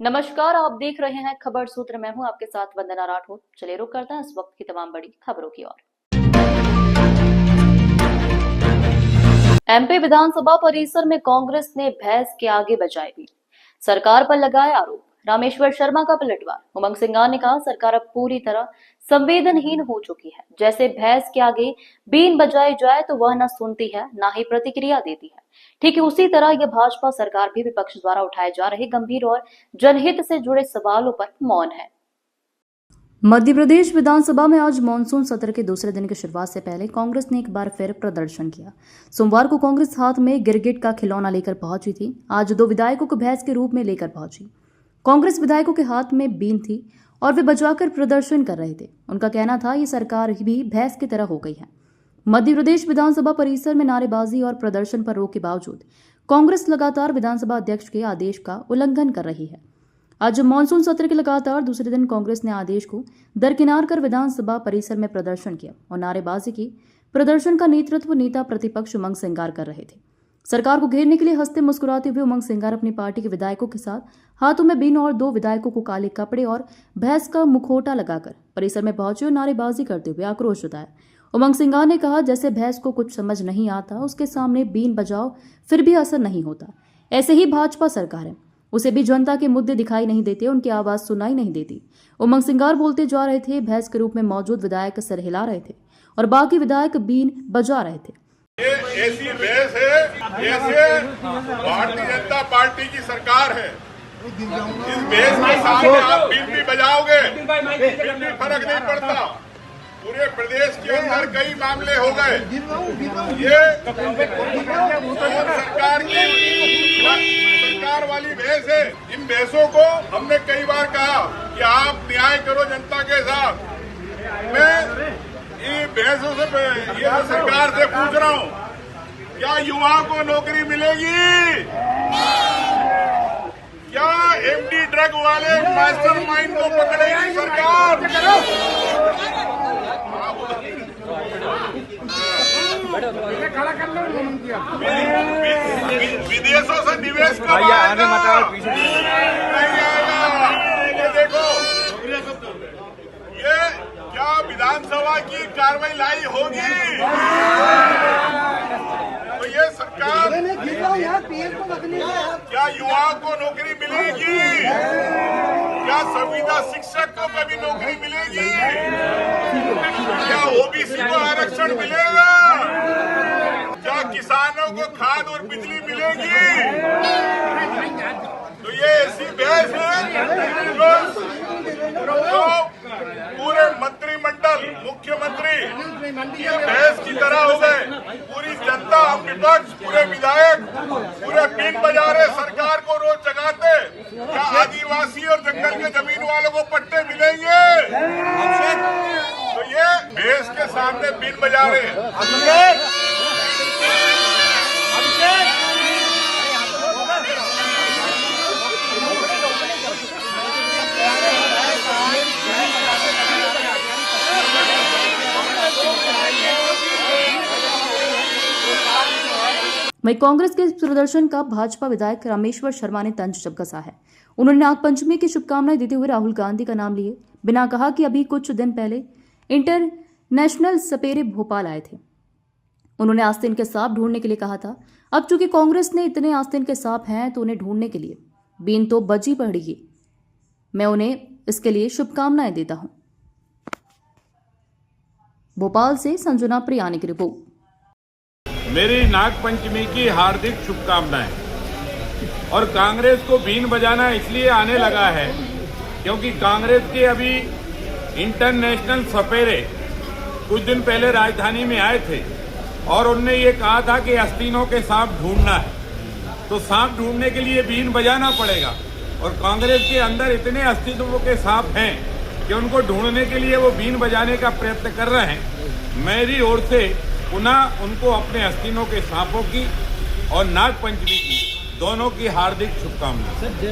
नमस्कार, आप देख रहे हैं खबर सूत्र। मैं हूं आपके साथ वंदना राठौर। चलिए रुक करते हैं इस वक्त की तमाम बड़ी खबरों की ओर। एमपी विधानसभा परिसर में कांग्रेस ने भैंस के आगे बजाई भी सरकार पर लगाए आरोप। रामेश्वर शर्मा का पलटवार। उमंग सिंगार ने कहा, सरकार अब पूरी तरह संवेदनहीन हो चुकी है। जैसे भैंस के आगे बीन बजाई जाए तो वह न सुनती है, न ही प्रतिक्रिया देती है। ठीक है, उसी तरह यह भाजपा सरकार भी विपक्ष द्वारा उठाए जा रहे गंभीर और जनहित से जुड़े सवालों पर मौन है। मध्य प्रदेश विधानसभा में आज मानसून सत्र के दूसरे दिन की शुरुआत से पहले कांग्रेस ने एक बार फिर प्रदर्शन किया। सोमवार को कांग्रेस हाथ में गिरगिट का खिलौना लेकर पहुंची थी। आज दो विधायकों को भैंस के रूप में लेकर पहुंची। कांग्रेस विधायकों के हाथ में बीन थी और वे बजाकर प्रदर्शन कर रहे थे। उनका कहना था, ये सरकार भी भैंस की तरह हो गई है। मध्य प्रदेश विधानसभा परिसर में नारेबाजी और प्रदर्शन पर रोक के बावजूद कांग्रेस लगातार विधानसभा अध्यक्ष के आदेश का उल्लंघन कर रही है। आज मानसून सत्र के लगातार दूसरे दिन कांग्रेस ने आदेश को दरकिनार कर विधानसभा परिसर में प्रदर्शन किया और नारेबाजी की। प्रदर्शन का नेतृत्व नेता प्रतिपक्ष उमंग सिंगार कर रहे थे। सरकार को घेरने के लिए हंसते मुस्कुराते हुए उमंग सिंगार अपनी पार्टी के विधायकों के साथ हाथों में बीन और दो विधायकों को काले कपड़े और भैंस का मुखौटा लगाकर परिसर में पहुंचे और नारेबाजी करते हुए आक्रोश जताया। उमंग सिंगार ने कहा, जैसे भैंस को कुछ समझ नहीं आता, उसके सामने बीन बजाओ फिर भी असर नहीं होता। ऐसे ही भाजपा सरकार है, उसे भी जनता के मुद्दे दिखाई नहीं देते, उनकी आवाज सुनाई नहीं देती। उमंग सिंगार बोलते जा रहे थे। भैंस के रूप में मौजूद विधायक सर हिला रहे थे और बाकी विधायक बीन बजा रहे थे। ये ऐसी भैंस है जैसे भारतीय जनता पार्टी की सरकार है। इस भैंस के सामने आप बीन भी बजाओगे फिर भी फर्क नहीं पड़ता। पूरे प्रदेश के अंदर कई मामले हो गए। ये सरकार वाली भैंस है। इन भैंसों को हमने कई बार कहा कि आप न्याय करो जनता के साथ। मैं ये भैंसों से ये सरकार से पूछ रहा हूँ, क्या युवाओं को नौकरी मिलेगी? क्या एमडी ड्रग वाले मास्टरमाइंड को पकड़ेगी सरकार? विदेशों से निवेश कब आएगा? नहीं आएगा। ये देखो, ये क्या विधानसभा की कार्रवाई लाई होगी? तो ये सरकार क्या युवाओं को नौकरी मिलेगी? क्या संविदा शिक्षक को कभी नौकरी मिलेगी? क्या ओबीसी को आरक्षण मिलेगा? क्या किसानों को खाद और बिजली मिलेगी? तो ये ऐसी बहस है जो पूरे मंत्रिमंडल, मुख्यमंत्री ये बहस की तरह हो गए। पूरी जनता, हम विपक्ष, पूरे विधायक पूरे बीन बजा रहे, सरकार को रोज जगाते। क्या आदिवासी और जंगल के जमीन वालों को पट्टे मिलेंगे? तो ये बहस के सामने बीन बजा रहे हैं। वहीं कांग्रेस के प्रदर्शन का भाजपा विधायक रामेश्वर शर्मा ने तंज जब कसा है। उन्होंने नागपंचमी की शुभकामनाएं देते हुए राहुल गांधी का नाम लिए बिना कहा कि अभी कुछ दिन पहले इंटरनेशनल सपेरे भोपाल आए थे। उन्होंने आस्तीन के सांप ढूंढने के लिए कहा था। अब चूंकि कांग्रेस ने इतने आस्तीन के सांप हैं तो उन्हें ढूंढने के लिए बीन तो बजी पड़ेगी। मैं उन्हें इसके लिए शुभकामनाएं देता हूं। भोपाल से संजना प्रियानी की रिपोर्ट। मेरी नागपंचमी की हार्दिक शुभकामनाएं। और कांग्रेस को बीन बजाना इसलिए आने लगा है क्योंकि कांग्रेस के अभी इंटरनेशनल सपेरे कुछ दिन पहले राजधानी में आए थे और उनने ये कहा था कि आस्तीनों के सांप ढूंढना है, तो सांप ढूंढने के लिए बीन बजाना पड़ेगा। और कांग्रेस के अंदर इतने आस्तीनों के सांप हैं कि उनको ढूंढने के लिए वो बीन बजाने का प्रयत्न कर रहे हैं। मेरी ओर से पुनः उनको अपने आस्तीनों के सांपों की और नागपंचमी की दोनों की हार्दिक शुभकामनाएं।